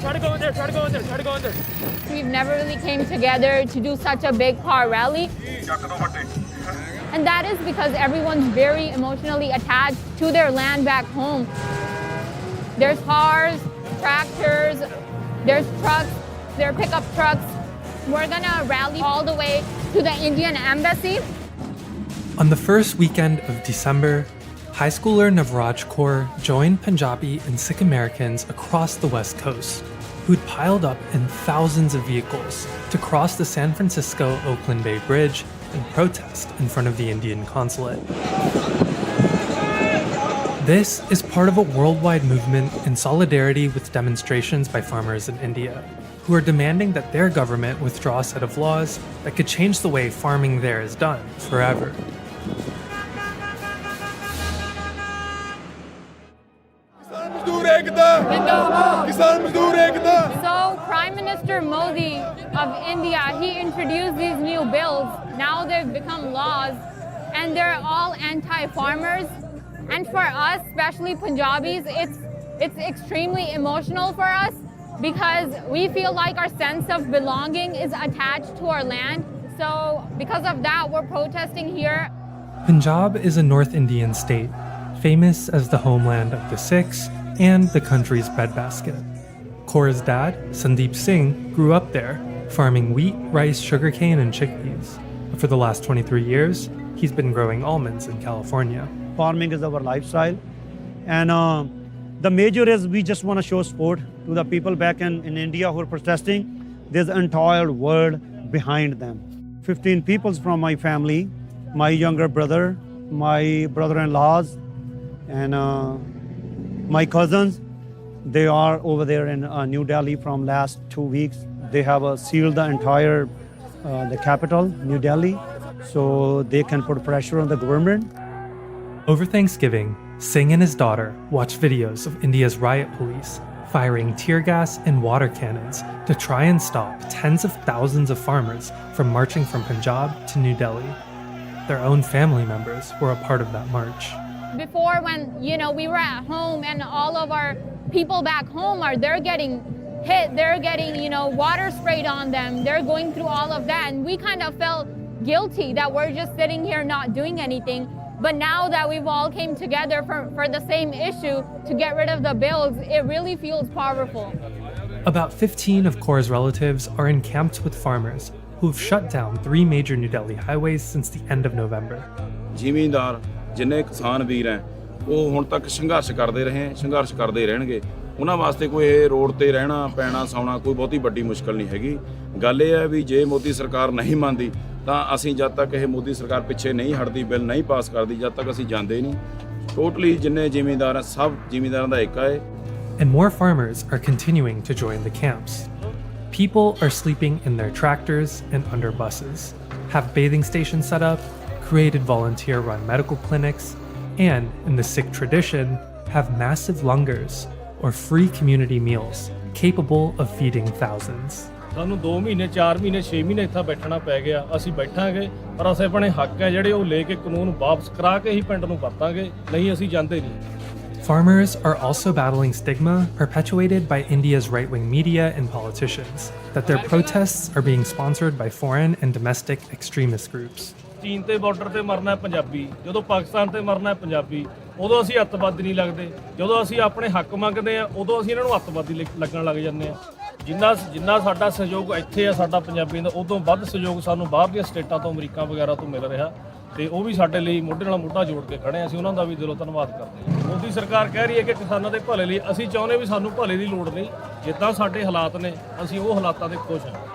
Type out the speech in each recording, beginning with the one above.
Try to go in there, try to go in there, try to go in there. We've never really came together to do such a big car rally. And that is because everyone's very emotionally attached to their land back home. There's cars, tractors, there's trucks, there are pickup trucks. We're gonna rally all the way to the Indian Embassy. On the first weekend of December, high schooler Navraj Kaur joined Punjabi and Sikh Americans across the West Coast, who'd piled up in thousands of vehicles to cross the San Francisco-Oakland Bay Bridge and protest in front of the Indian consulate. This is part of a worldwide movement in solidarity with demonstrations by farmers in India, who are demanding that their government withdraw a set of laws that could change the way farming there is done forever. So Prime Minister Modi of India, he introduced these new bills. Now they've become laws and they're all anti-farmers. And for us, especially Punjabis, it's extremely emotional for us because we feel like our sense of belonging is attached to our land. So because of that, we're protesting here. Punjab is a North Indian state, famous as the homeland of the Sikhs and the country's breadbasket. Kaur's dad, Sandeep Singh, grew up there, farming wheat, rice, sugarcane, and chickpeas. But for the last 23 years, he's been growing almonds in California. Farming is our lifestyle. And the major is we just want to show support to the people back in India who are protesting. There's an entire world behind them. 15 people from my family, my younger brother, my brother-in-laws, and my cousins, they are over there in New Delhi from last 2 weeks. They have sealed the entire the capital, New Delhi, so they can put pressure on the government. Over Thanksgiving, Singh and his daughter watched videos of India's riot police firing tear gas and water cannons to try and stop tens of thousands of farmers from marching from Punjab to New Delhi. Their own family members were a part of that march. Before when, we were at home and all of our people back home they're getting hit, they're getting, water sprayed on them, they're going through all of that. And we kind of felt guilty that we're just sitting here not doing anything. But now that we've all came together for the same issue to get rid of the bills, it really feels powerful. About 15 of Kaur's relatives are encamped with farmers who've shut down 3 major New Delhi highways since the end of November. ਜ਼ਿਮੀਂਦਾਰ ਜਿੰਨੇ ਕਿਸਾਨ ਵੀਰ ਹੈ ਉਹ ਹੁਣ ਤੱਕ ਸੰਘਰਸ਼ ਕਰਦੇ ਰਹੇ ਸੰਘਰਸ਼ ਕਰਦੇ ਰਹਿਣਗੇ ਉਹਨਾਂ ਵਾਸਤੇ ਕੋਈ ਇਹ ਰੋਡ ਤੇ ਰਹਿਣਾ ਪੈਣਾ ਸੌਣਾ ਕੋਈ ਬਹੁਤੀ ਵੱਡੀ ਮੁਸ਼ਕਲ ਨਹੀਂ ਹੈਗੀ ਗੱਲ ਇਹ ਹੈ ਵੀ ਜੇ ਮੋਦੀ ਸਰਕਾਰ ਨਹੀਂ ਮੰਨਦੀ ਤਾਂ ਅਸੀਂ ਜਦ ਤੱਕ ਇਹ ਮੋਦੀ ਸਰਕਾਰ ਪਿੱਛੇ ਨਹੀਂ ਹਟਦੀ ਬਿੱਲ ਨਹੀਂ ਪਾਸ ਕਰਦੀ ਜਦ ਤੱਕ ਅਸੀਂ ਜਾਂਦੇ ਨਹੀਂ ਟੋਟਲੀ ਜਿੰਨੇ ਜ਼ਿਮੀਂਦਾਰ ਸਭ ਜ਼ਿਮੀਂਦਾਰਾਂ ਦਾ ਏਕਾ ਹੈ. And more farmers are continuing to join the camps. People are sleeping in their tractors and under buses, have bathing stations set up, created volunteer-run medical clinics, and, in the Sikh tradition, have massive langars, or free community meals, capable of feeding thousands. ਸਾਨੂੰ 2 ਮਹੀਨੇ 4 ਮਹੀਨੇ 6 ਮਹੀਨੇ ਇੱਥੇ ਬੈਠਣਾ ਪੈ ਗਿਆ ਅਸੀਂ ਬੈਠਾਂਗੇ ਪਰ ਅਸੀਂ ਆਪਣੇ ਹੱਕ ਹੈ ਜਿਹੜੇ ਉਹ ਲੈ ਕੇ ਕਾਨੂੰਨ ਵਾਪਸ ਕਰਾ ਕੇ ਹੀ ਪਿੰਡ ਨੂੰ ਵਰਤਾਂਗੇ ਨਹੀਂ ਅਸੀਂ ਜਾਂਦੇ ਨਹੀਂ. Farmers are also battling stigma perpetuated by India's right-wing media and politicians, that their protests are being sponsored by foreign and domestic extremist groups. ਚੀਨ ਤੇ ਬਾਰਡਰ ਤੇ ਮਰਨਾ ਹੈ ਪੰਜਾਬੀ ਜਦੋਂ ਪਾਕਿਸਤਾਨ ਤੇ ਮਰਨਾ ਹੈ ਪੰਜਾਬੀ ਉਦੋਂ ਅਸੀਂ ਅੱਤਵਾਦੀ ਨਹੀਂ ਲੱਗਦੇ ਜਦੋਂ ਅਸੀਂ ਆਪਣੇ ਹੱਕ ਮੰਗਦੇ ਆ ਉਦੋਂ ਅਸੀਂ ਇਹਨਾਂ ਨੂੰ ਅੱਤਵਾਦੀ ਲੱਗਣ ਲੱਗ ਜਾਂਦੇ ਆ ਜਿੰਨਾ ਸਾਡਾ ਸਹਿਯੋਗ ਇੱਥੇ ਆ ਸਾਡਾ ਪੰਜਾਬੀਆਂ ਦਾ ਉਦੋਂ ਵੱਧ ਸਹਿਯੋਗ ਸਾਨੂੰ ਬਾਹਰ ਦੀਆਂ ਸਟੇਟਾਂ ਤੋਂ ਅਮਰੀਕਾ ਵਗੈਰਾ ਤੋਂ ਮਿਲ ਰਿਹਾ ਤੇ ਉਹ ਵੀ ਸਾਡੇ ਲਈ ਮੋਢੇ ਨਾਲ ਮੋਢਾ ਜੋੜ ਕੇ ਖੜੇ ਆ ਅਸੀਂ ਉਹਨਾਂ ਦਾ ਵੀ ਦਿਲੋਂ ਧੰਨਵਾਦ ਕਰਦੇ ਹਾਂ. ਮੋਦੀ ਸਰਕਾਰ ਕਹਿ ਰਹੀ ਹੈ ਕਿ ਕਿਸਾਨਾਂ ਦੇ ਭਲੇ ਲਈ ਅਸੀਂ ਚਾਹੁੰਦੇ ਵੀ ਸਾਨੂੰ ਭਲੇ ਦੀ ਲੋੜ ਨਹੀਂ ਜਿੱਦਾਂ ਸਾਡੇ ਹਾਲਾਤ ਨੇ ਅਸੀਂ ਉਹ ਹਾਲਾਤਾਂ ਦੇ ਖੁਸ਼ ਹਾਂ.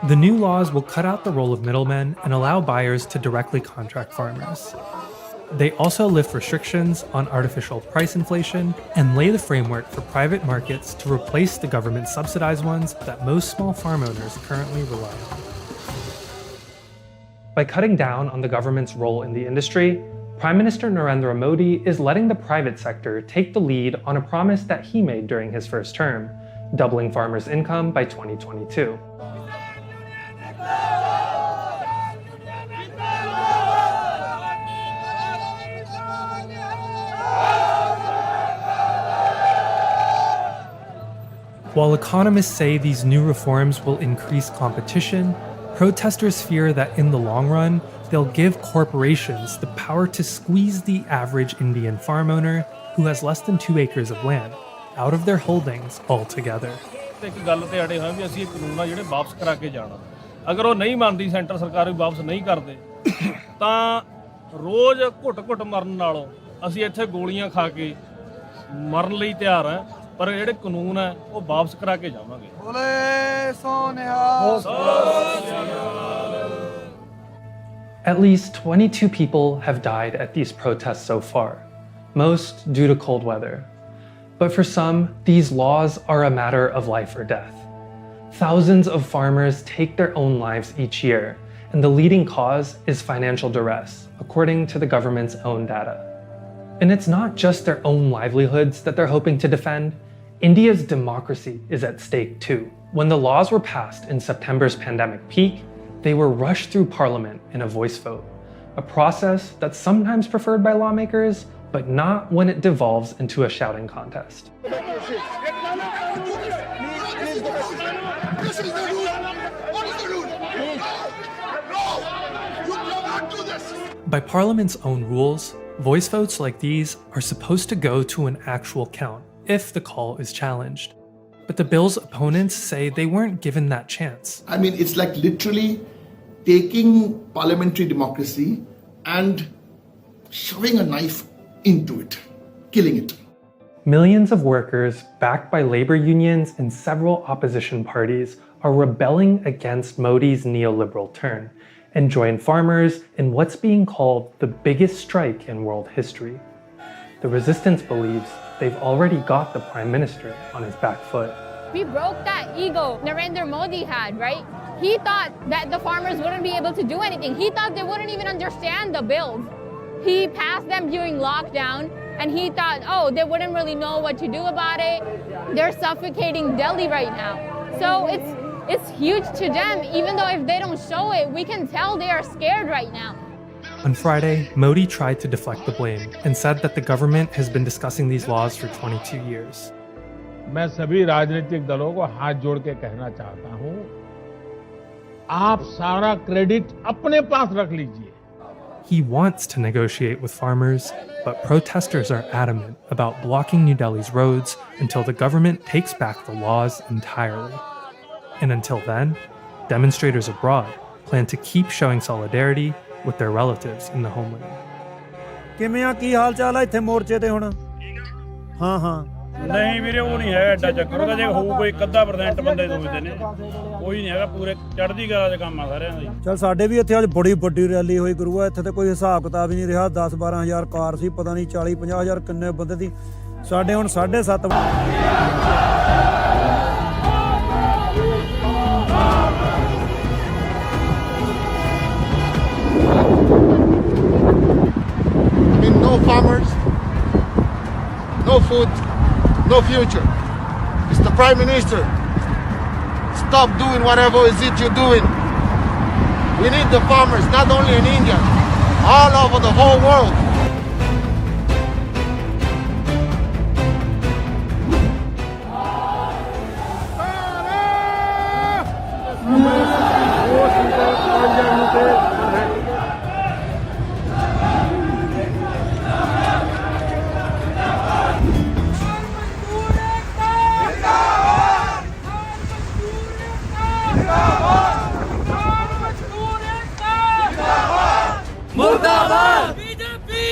The new laws will cut out the role of middlemen and allow buyers to directly contract farmers. They also lift restrictions on artificial price inflation and lay the framework for private markets to replace the government-subsidized ones that most small farm owners currently rely on. By cutting down on the government's role in the industry, Prime Minister Narendra Modi is letting the private sector take the lead on a promise that he made during his first term, doubling farmers' income by 2022. While economists say these new reforms will increase competition, protesters fear that in the long run, they'll give corporations the power to squeeze the average Indian farm owner who has less than 2 acres of land out of their holdings altogether. ਤੇ ਇੱਕ ਗੱਲ ਤੇ ਅੜੇ ਹੋਏ ਵੀ ਅਸੀਂ ਇਹ ਕਾਨੂੰਨ ਆ ਜਿਹੜੇ ਵਾਪਸ ਕਰਾ ਕੇ ਜਾਣਾ। ਅਗਰ ਉਹ ਨਹੀਂ ਮੰਨਦੀ ਸੈਂਟਰ ਸਰਕਾਰ ਵੀ ਵਾਪਸ ਨਹੀਂ ਕਰਦੇ ਤਾਂ ਰੋਜ਼ ਘੁੱਟ-ਘੁੱਟ ਮਰਨ ਨਾਲੋਂ ਅਸੀਂ ਇੱਥੇ ਗੋਲੀਆਂ ਖਾ ਕੇ ਮਰਨ ਲਈ ਤਿਆਰ ਹਾਂ, ਪਰ ਜਿਹੜੇ ਕਾਨੂੰਨ ਹੈ ਉਹ ਵਾਪਸ ਕਰਾ ਕੇ ਜਾਵਾਂਗੇ। At least 22 people have died at these protests so far, most due to cold weather. But for some, these laws are a matter of life or death. Thousands of farmers take their own lives each year, and the leading cause is financial duress, according to the government's own data. And it's not just their own livelihoods that they're hoping to defend. India's democracy is at stake too. When the laws were passed in September's pandemic peak, they were rushed through parliament in a voice vote, a process that's sometimes preferred by lawmakers, but not when it devolves into a shouting contest. By parliament's own rules, voice votes like these are supposed to go to an actual count if the call is challenged. But the bill's opponents say they weren't given that chance. I mean, it's like literally taking parliamentary democracy and shoving a knife into it, killing it. Millions of workers, backed by labor unions and several opposition parties, are rebelling against Modi's neoliberal turn and join farmers in what's being called the biggest strike in world history. The resistance believes they've already got the prime minister on his back foot. We broke that ego Narendra Modi had, right? He thought that the farmers wouldn't be able to do anything. He thought they wouldn't even understand the bills. He passed them during lockdown, and he thought, oh, they wouldn't really know what to do about it. They're suffocating Delhi right now. So it's huge to them. Even though if they don't show it, we can tell they are scared right now. On Friday, Modi tried to deflect the blame and said that the government has been discussing these laws for 22 years. मैं सभी राजनीतिक दलों को हाथ जोड़ के कहना चाहता हूं, आप सारा क्रेडिट अपने पास रख लीजिए. He wants to negotiate with farmers, but protesters are adamant about blocking New Delhi's roads until the government takes back the laws entirely. And until then, demonstrators abroad plan to keep showing solidarity with their relatives in the homeland. ਕਿਵੇਂ ਆ ਕੀ ਹਾਲ ਚਾਲ ਆ ਇੱਥੇ ਮੋਰਚੇ ਤੇ ਹੁਣ? ਹਾਂ ਨਹੀਂ ਵੀਰੇ ਉਹ ਨਹੀਂ ਹੈ ਐਡਾ ਚੱਕਰ ਉਹਦਾ ਜੇ ਹੋਊ ਕੋਈ 1% ਬੰਦੇ ਸੋਚਦੇ ਨੇ ਕੋਈ ਨਹੀਂ ਹੈਗਾ ਪੂਰੇ ਚੜ੍ਹਦੀ ਕਲਾ ਦੇ ਕੰਮ ਆ ਸਾਰਿਆਂ ਦਾ ਜੀ ਚਲ ਸਾਡੇ ਵੀ ਇੱਥੇ ਅੱਜ ਬੜੀ ਵੱਡੀ ਰੈਲੀ ਹੋਈ ਗੁਰੂਆ ਇੱਥੇ ਤੇ ਕੋਈ ਹਿਸਾਬ ਕਿਤਾਬ ਹੀ ਨਹੀਂ ਰਿਹਾ 10-12 ਕਾਰ ਸੀ ਪਤਾ ਨਹੀਂ 40-50 ਕਿੰਨੇ ਬੰਦੇ ਦੀ ਸਾਡੇ ਹੁਣ 7:30 No farmers, no food, no future. Mr. Prime Minister, stop doing whatever is it you're doing. We need the farmers, not only in India, all over the whole world. मुर्दाबाद बीजेपी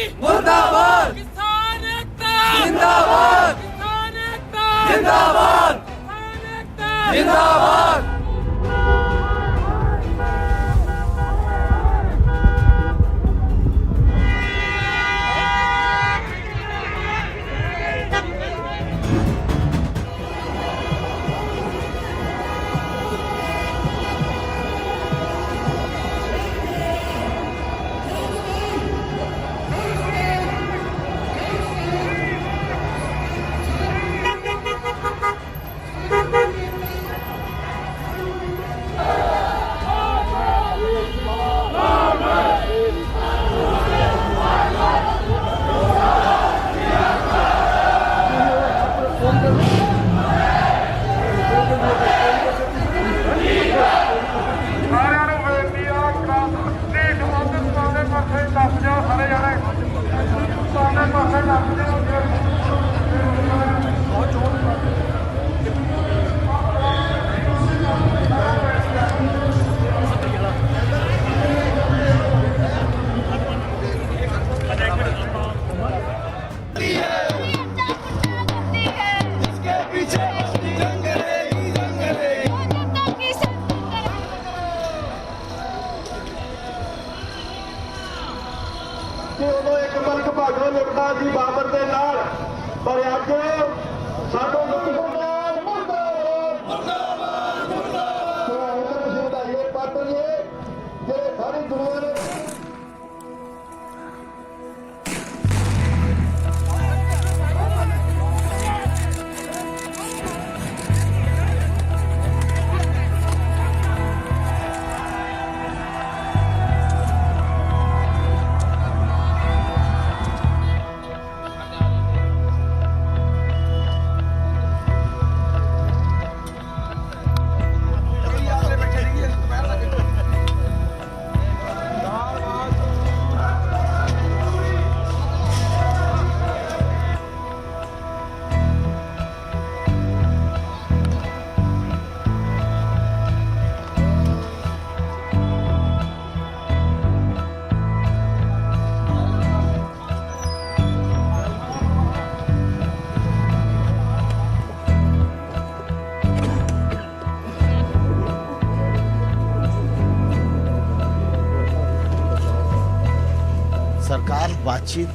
सरकार बातचीत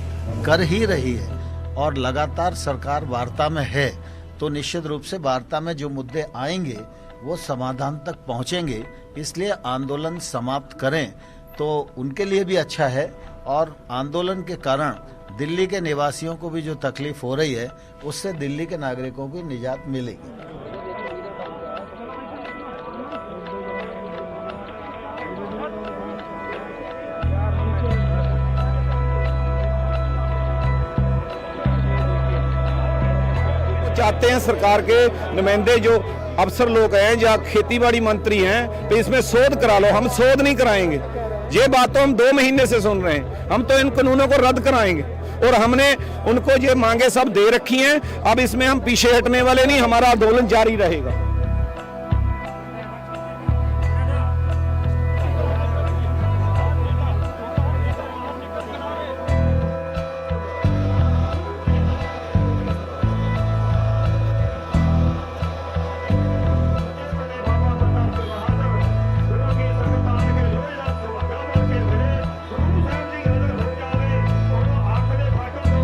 कर ही रही है और लगातार सरकार वार्ता में है, तो निश्चित रूप से वार्ता में जो मुद्दे आएंगे वो समाधान तक पहुंचेंगे। इसलिए आंदोलन समाप्त करें तो उनके लिए भी अच्छा है और आंदोलन के कारण दिल्ली के निवासियों को भी जो तकलीफ हो रही है उससे दिल्ली के नागरिकों को निजात मिलेगी। चाहते हैं सरकार के नुमाइंदे जो अफसर लोग हैं या खेतीबाड़ी मंत्री हैं तो इसमें शोध करा लो। हम शोध नहीं कराएंगे, ये बात तो हम 2 महीने से सुन रहे हैं। हम तो इन कानूनों को रद्द कराएंगे और हमने उनको ये मांगे सब दे रखी हैं। अब इसमें हम पीछे हटने वाले नहीं, हमारा आंदोलन जारी रहेगा।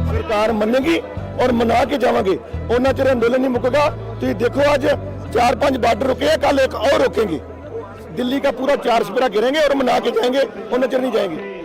सरकार मनेगी और मना के जावांगे, उन्ना चिर अंदोलन नहीं मुकेगा। तो देखो आज 4-5 बार्डर रुके हैं, कल एक और रोकेंगे। दिल्ली का पूरा 4 चुफेरा गिरेंगे और मना के जाएंगे, उन्ना चिर नहीं जाएंगे।